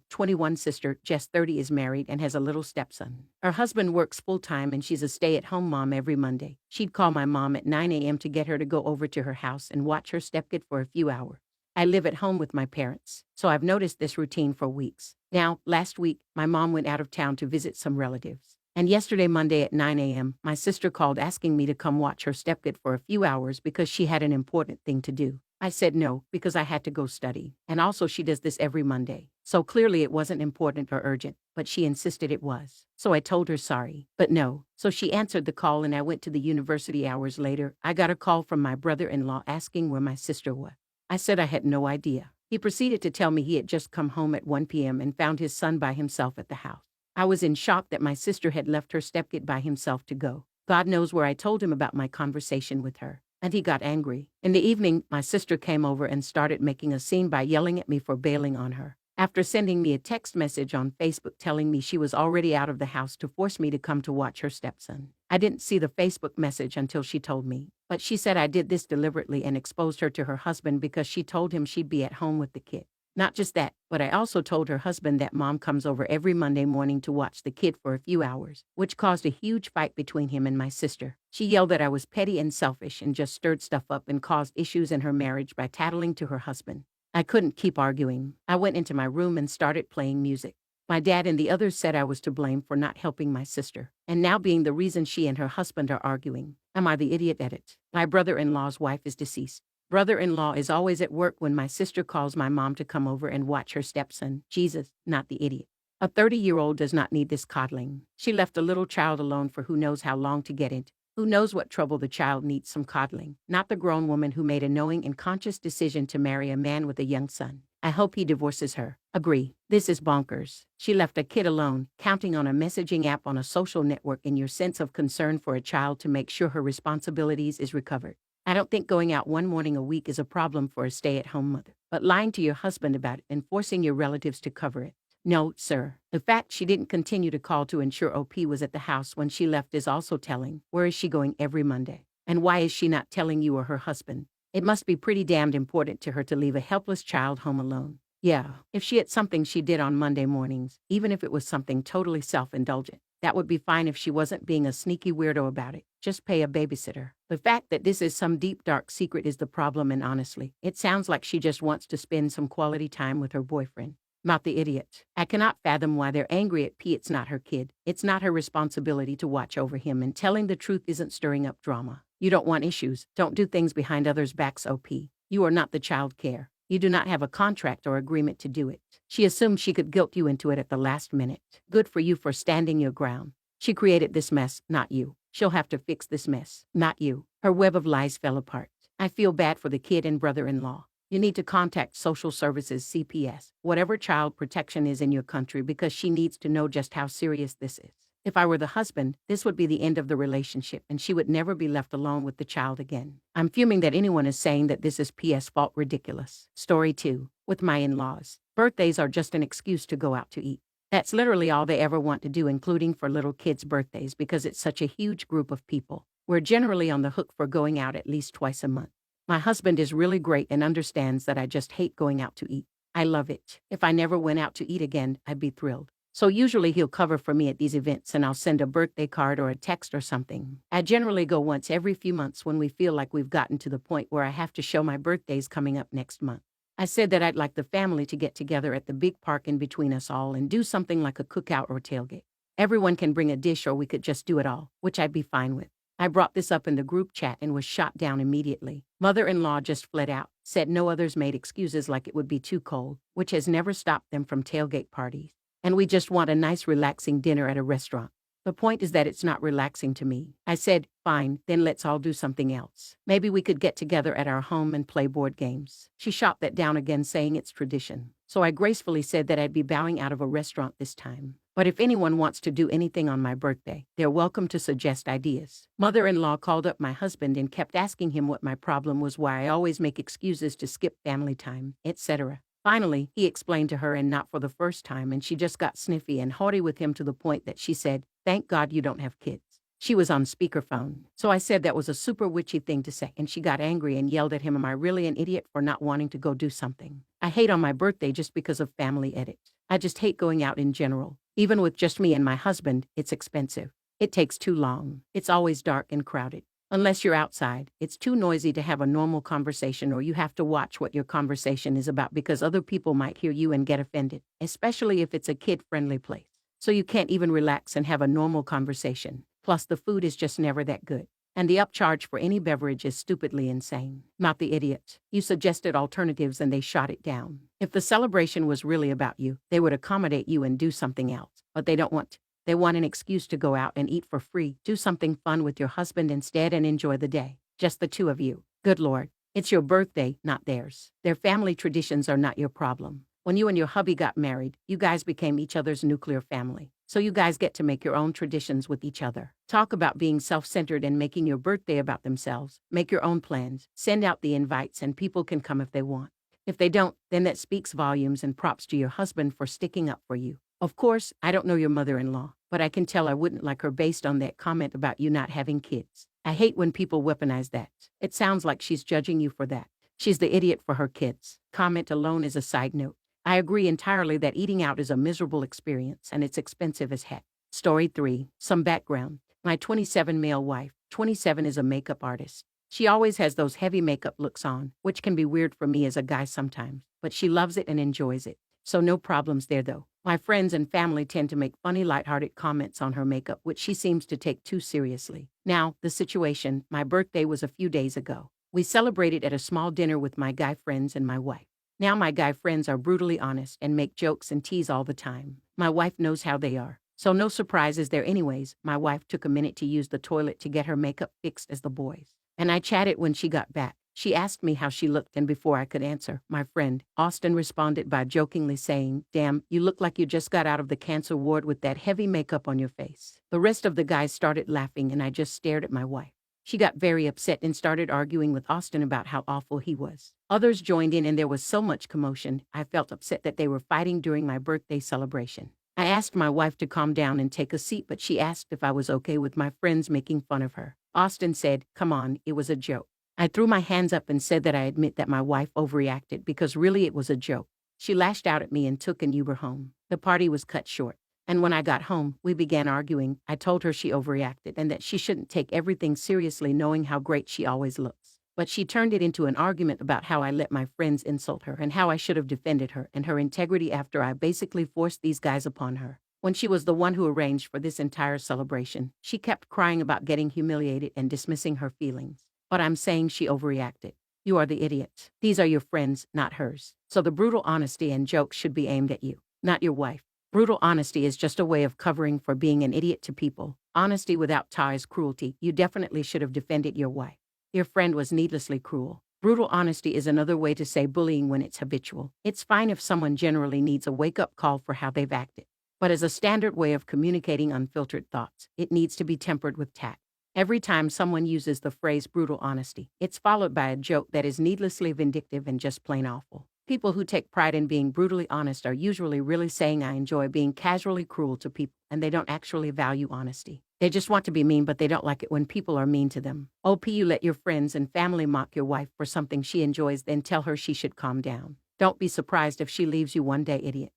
21 sister, Jess 30 is married and has a little stepson. Her husband works full-time and she's a stay-at-home mom every Monday. She'd call my mom at 9 a.m. to get her to go over to her house and watch her stepkid for a few hours. I live at home with my parents, so I've noticed this routine for weeks. Now, last week, my mom went out of town to visit some relatives. And yesterday, Monday at 9 a.m., my sister called asking me to come watch her stepkid for a few hours because she had an important thing to do. I said no, because I had to go study. And also she does this every Monday. So clearly it wasn't important or urgent, but she insisted it was. So I told her sorry, but no. So she answered the call and I went to the university hours later. I got a call from my brother-in-law asking where my sister was. I said I had no idea. He proceeded to tell me he had just come home at 1 p.m. and found his son by himself at the house. I was in shock that my sister had left her stepkid by himself to go. God knows where I told him about my conversation with her. And he got angry. In the evening, my sister came over and started making a scene by yelling at me for bailing on her. After sending me a text message on Facebook telling me she was already out of the house to force me to come to watch her stepson. I didn't see the Facebook message until she told me. But she said I did this deliberately and exposed her to her husband because she told him she'd be at home with the kid. Not just that, but I also told her husband that mom comes over every Monday morning to watch the kid for a few hours, which caused a huge fight between him and my sister. She yelled that I was petty and selfish and just stirred stuff up and caused issues in her marriage by tattling to her husband. I couldn't keep arguing. I went into my room and started playing music. My dad and the others said I was to blame for not helping my sister, and now being the reason she and her husband are arguing. Am I the idiot at it? My brother-in-law's wife is deceased. Brother-in-law is always at work when my sister calls my mom to come over and watch her stepson. Jesus, not the idiot. A 30-year-old does not need this coddling. She left a little child alone for who knows how long to get into. Who knows what trouble the child needs some coddling, not the grown woman who made a knowing and conscious decision to marry a man with a young son. I hope he divorces her. Agree. This is bonkers. She left a kid alone, counting on a messaging app on a social network in your sense of concern for a child to make sure her responsibilities is recovered. I don't think going out one morning a week is a problem for a stay-at-home mother, but lying to your husband about it and forcing your relatives to cover it. No, sir. The fact she didn't continue to call to ensure OP was at the house when she left is also telling. Where is she going every Monday? And why is she not telling you or her husband? It must be pretty damned important to her to leave a helpless child home alone. Yeah, if she had something she did on Monday mornings, even if it was something totally self-indulgent, that would be fine if she wasn't being a sneaky weirdo about it. Just pay a babysitter. The fact that this is some deep dark secret is the problem, and honestly, it sounds like she just wants to spend some quality time with her boyfriend. Not the idiot. I cannot fathom why they're angry at P. It's not her kid. It's not her responsibility to watch over him, and telling the truth isn't stirring up drama. You don't want issues. Don't do things behind others' backs, OP. You are not the child care. You do not have a contract or agreement to do it. She assumed she could guilt you into it at the last minute. Good for you for standing your ground. She created this mess, not you. She'll have to fix this mess, not you. Her web of lies fell apart. I feel bad for the kid and brother-in-law. You need to contact Social Services CPS, whatever child protection is in your country, because she needs to know just how serious this is. If I were the husband, this would be the end of the relationship and she would never be left alone with the child again. I'm fuming that anyone is saying that this is PS fault. Ridiculous. Story 2. With my in-laws. Birthdays are just an excuse to go out to eat. That's literally all they ever want to do, including for little kids' birthdays, because it's such a huge group of people. We're generally on the hook for going out at least twice a month. My husband is really great and understands that I just hate going out to eat. I love it. If I never went out to eat again, I'd be thrilled. So usually he'll cover for me at these events and I'll send a birthday card or a text or something. I generally go once every few months when we feel like we've gotten to the point where I have to show my birthday's coming up next month. I said that I'd like the family to get together at the big park in between us all and do something like a cookout or tailgate. Everyone can bring a dish or we could just do it all, which I'd be fine with. I brought this up in the group chat and was shot down immediately. Mother-in-law just fled out, said no others made excuses like it would be too cold, which has never stopped them from tailgate parties. And we just want a nice relaxing dinner at a restaurant. The point is that it's not relaxing to me. I said, fine, then let's all do something else. Maybe we could get together at our home and play board games. She shot that down again, saying it's tradition. So I gracefully said that I'd be bowing out of a restaurant this time. But if anyone wants to do anything on my birthday, they're welcome to suggest ideas. Mother-in-law called up my husband and kept asking him what my problem was, why I always make excuses to skip family time, etc. Finally, he explained to her, and not for the first time, and she just got sniffy and haughty with him to the point that she said, "Thank God you don't have kids." She was on speakerphone. So I said that was a super witchy thing to say, and she got angry and yelled at him, am I really an idiot for not wanting to go do something? I hate on my birthday just because of family edit. I just hate going out in general. Even with just me and my husband, it's expensive. It takes too long. It's always dark and crowded. Unless you're outside, it's too noisy to have a normal conversation, or you have to watch what your conversation is about because other people might hear you and get offended, especially if it's a kid-friendly place. So you can't even relax and have a normal conversation. Plus, the food is just never that good. And the upcharge for any beverage is stupidly insane. Not the idiot. You suggested alternatives and they shot it down. If the celebration was really about you, they would accommodate you and do something else. But they don't want to. They want an excuse to go out and eat for free, do something fun with your husband instead, and enjoy the day. Just the two of you. Good Lord. It's your birthday, not theirs. Their family traditions are not your problem. When you and your hubby got married, you guys became each other's nuclear family. So you guys get to make your own traditions with each other. Talk about being self-centered and making your birthday about themselves. Make your own plans. Send out the invites and people can come if they want. If they don't, then that speaks volumes, and props to your husband for sticking up for you. Of course, I don't know your mother-in-law, but I can tell I wouldn't like her based on that comment about you not having kids. I hate when people weaponize that. It sounds like she's judging you for that. She's the idiot for her kids. Comment alone is a side note. I agree entirely that eating out is a miserable experience and it's expensive as heck. Story 3. Some background. My 27 male wife, 27, is a makeup artist. She always has those heavy makeup looks on, which can be weird for me as a guy sometimes, but she loves it and enjoys it. So no problems there though. My friends and family tend to make funny, lighthearted comments on her makeup, which she seems to take too seriously. Now, the situation. My birthday was a few days ago. We celebrated at a small dinner with my guy friends and my wife. Now my guy friends are brutally honest and make jokes and tease all the time. My wife knows how they are. So no surprises there anyways. My wife took a minute to use the toilet to get her makeup fixed as the boys. And I chatted when she got back. She asked me how she looked, and before I could answer, my friend, Austin, responded by jokingly saying, damn, you look like you just got out of the cancer ward with that heavy makeup on your face. The rest of the guys started laughing and I just stared at my wife. She got very upset and started arguing with Austin about how awful he was. Others joined in and there was so much commotion, I felt upset that they were fighting during my birthday celebration. I asked my wife to calm down and take a seat, but she asked if I was okay with my friends making fun of her. Austin said, come on, it was a joke. I threw my hands up and said that I admit that my wife overreacted because really it was a joke. She lashed out at me and took an Uber home. The party was cut short. And when I got home, we began arguing. I told her she overreacted and that she shouldn't take everything seriously, knowing how great she always looks. But she turned it into an argument about how I let my friends insult her and how I should have defended her and her integrity after I basically forced these guys upon her. When she was the one who arranged for this entire celebration, she kept crying about getting humiliated and dismissing her feelings. But I'm saying she overreacted. You are the idiot. These are your friends, not hers. So the brutal honesty and jokes should be aimed at you, not your wife. Brutal honesty is just a way of covering for being an idiot to people. Honesty without ties cruelty. You definitely should have defended your wife. Your friend was needlessly cruel. Brutal honesty is another way to say bullying when it's habitual. It's fine if someone generally needs a wake-up call for how they've acted. But as a standard way of communicating unfiltered thoughts, it needs to be tempered with tact. Every time someone uses the phrase brutal honesty, it's followed by a joke that is needlessly vindictive and just plain awful. People who take pride in being brutally honest are usually really saying I enjoy being casually cruel to people, and they don't actually value honesty. They just want to be mean, but they don't like it when people are mean to them. You let your friends and family mock your wife for something she enjoys, then tell her she should calm down. Don't be surprised if she leaves you one day, idiot.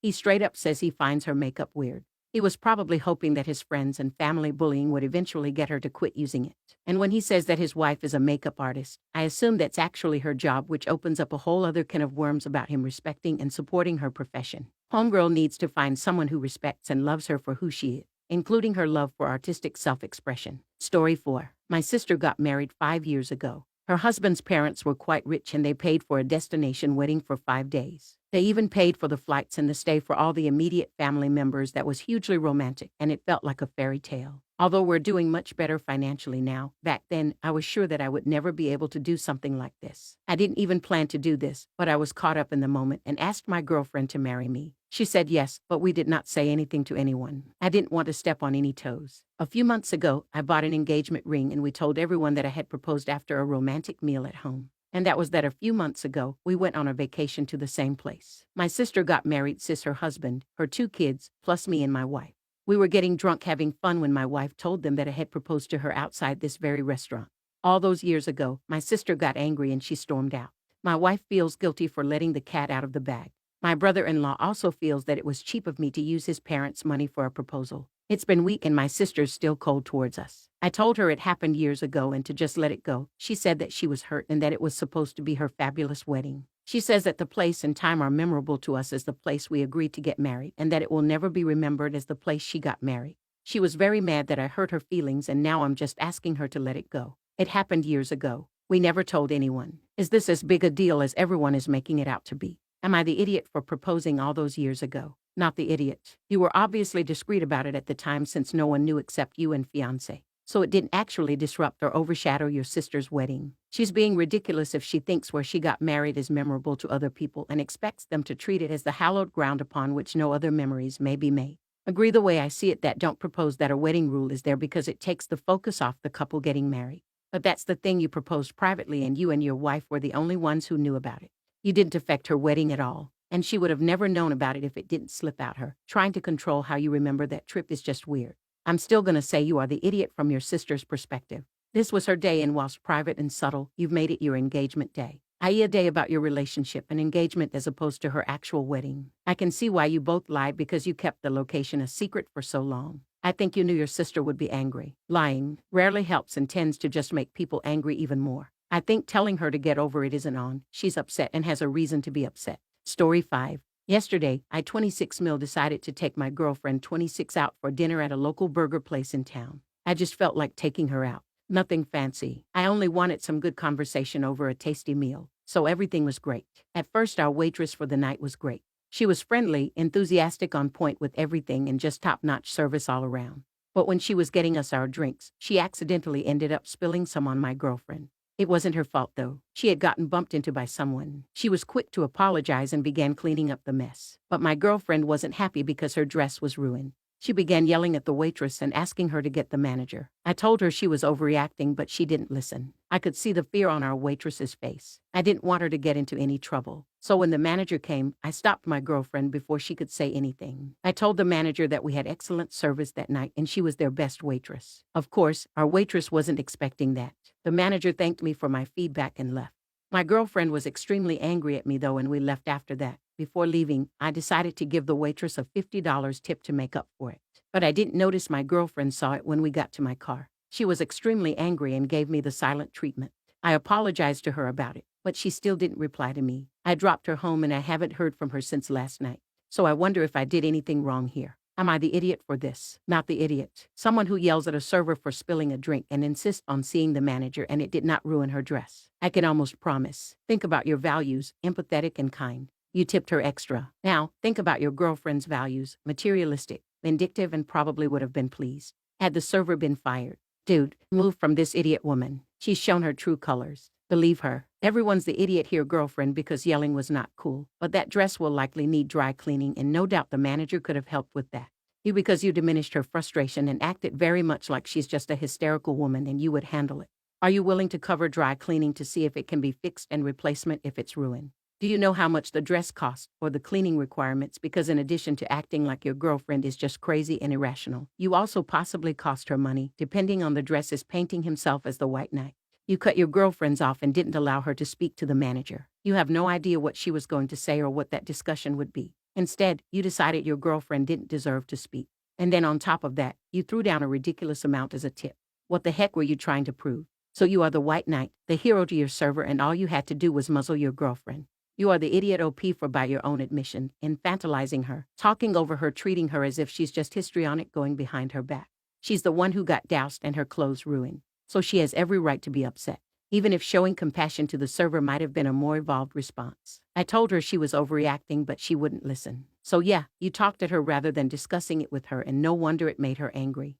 He straight up says he finds her makeup weird. He was probably hoping that his friends and family bullying would eventually get her to quit using it. And when he says that his wife is a makeup artist, I assume that's actually her job, which opens up a whole other can of worms about him respecting and supporting her profession. Homegirl needs to find someone who respects and loves her for who she is, including her love for artistic self-expression. Story 4. My sister got married 5 years ago. Her husband's parents were quite rich and they paid for a destination wedding for 5 days. They even paid for the flights and the stay for all the immediate family members. That was hugely romantic, and it felt like a fairy tale. Although we're doing much better financially now, back then I was sure that I would never be able to do something like this. I didn't even plan to do this, but I was caught up in the moment and asked my girlfriend to marry me. She said yes, but we did not say anything to anyone. I didn't want to step on any toes. A few months ago, I bought an engagement ring and we told everyone that I had proposed after a romantic meal at home. And that was that a few months ago, we went on a vacation to the same place. My sister got married, her husband, her 2 kids, plus me and my wife. We were getting drunk having fun when my wife told them that I had proposed to her outside this very restaurant. All those years ago, my sister got angry and she stormed out. My wife feels guilty for letting the cat out of the bag. My brother-in-law also feels that it was cheap of me to use his parents' money for a proposal. It's been weak and my sister's still cold towards us. I told her it happened years ago and to just let it go. She said that she was hurt and that it was supposed to be her fabulous wedding. She says that the place and time are memorable to us as the place we agreed to get married and that it will never be remembered as the place she got married. She was very mad that I hurt her feelings and now I'm just asking her to let it go. It happened years ago. We never told anyone. Is this as big a deal as everyone is making it out to be? Am I the idiot for proposing all those years ago? Not the idiot. You were obviously discreet about it at the time since no one knew except you and fiancé. So it didn't actually disrupt or overshadow your sister's wedding. She's being ridiculous if she thinks where she got married is memorable to other people and expects them to treat it as the hallowed ground upon which no other memories may be made. Agree the way I see it that don't propose that a wedding rule is there because it takes the focus off the couple getting married. But that's the thing, you proposed privately and you and your wife were the only ones who knew about it. You didn't affect her wedding at all, and she would have never known about it if it didn't slip out her. Trying to control how you remember that trip is just weird. I'm still gonna say you are the idiot from your sister's perspective. This was her day and whilst private and subtle, you've made it your engagement day. I.e. a day about your relationship and engagement as opposed to her actual wedding. I can see why you both lied because you kept the location a secret for so long. I think you knew your sister would be angry. Lying rarely helps and tends to just make people angry even more. I think telling her to get over it isn't on. She's upset and has a reason to be upset. Story 5. Yesterday, I 26 mil decided to take my girlfriend 26 out for dinner at a local burger place in town. I just felt like taking her out. Nothing fancy. I only wanted some good conversation over a tasty meal. So everything was great. At first, our waitress for the night was great. She was friendly, enthusiastic, on point with everything, and just top-notch service all around. But when she was getting us our drinks, she accidentally ended up spilling some on my girlfriend. It wasn't her fault, though. She had gotten bumped into by someone. She was quick to apologize and began cleaning up the mess. But my girlfriend wasn't happy because her dress was ruined. She began yelling at the waitress and asking her to get the manager. I told her she was overreacting, but she didn't listen. I could see the fear on our waitress's face. I didn't want her to get into any trouble. So when the manager came, I stopped my girlfriend before she could say anything. I told the manager that we had excellent service that night and she was their best waitress. Of course, our waitress wasn't expecting that. The manager thanked me for my feedback and left. My girlfriend was extremely angry at me though, and we left after that. Before leaving, I decided to give the waitress a $50 tip to make up for it. But I didn't notice my girlfriend saw it when we got to my car. She was extremely angry and gave me the silent treatment. I apologized to her about it, but she still didn't reply to me. I dropped her home and I haven't heard from her since last night. So I wonder if I did anything wrong here. Am I the idiot for this? Not the idiot. Someone who yells at a server for spilling a drink and insists on seeing the manager and it did not ruin her dress. I can almost promise. Think about your values, empathetic and kind. You tipped her extra. Now, think about your girlfriend's values, materialistic, vindictive, and probably would have been pleased had the server been fired. Dude, move from this idiot woman. She's shown her true colors. Believe her. Everyone's the idiot here, girlfriend, because yelling was not cool. But that dress will likely need dry cleaning, and no doubt the manager could have helped with that. You because you diminished her frustration and acted very much like she's just a hysterical woman and you would handle it. Are you willing to cover dry cleaning to see if it can be fixed and replacement if it's ruined? Do you know how much the dress costs or the cleaning requirements? Because in addition to acting like your girlfriend is just crazy and irrational, you also possibly cost her money, depending on the dress's painting himself as the White Knight. You cut your girlfriends off and didn't allow her to speak to the manager. You have no idea what she was going to say or what that discussion would be. Instead, you decided your girlfriend didn't deserve to speak. And then on top of that, you threw down a ridiculous amount as a tip. What the heck were you trying to prove? So you are the White Knight, the hero to your server, and all you had to do was muzzle your girlfriend. You are the idiot OP for, by your own admission, infantilizing her, talking over her, treating her as if she's just histrionic going behind her back. She's the one who got doused and her clothes ruined, so she has every right to be upset, even if showing compassion to the server might have been a more evolved response. I told her she was overreacting, but she wouldn't listen. So yeah, you talked at her rather than discussing it with her, and no wonder it made her angry.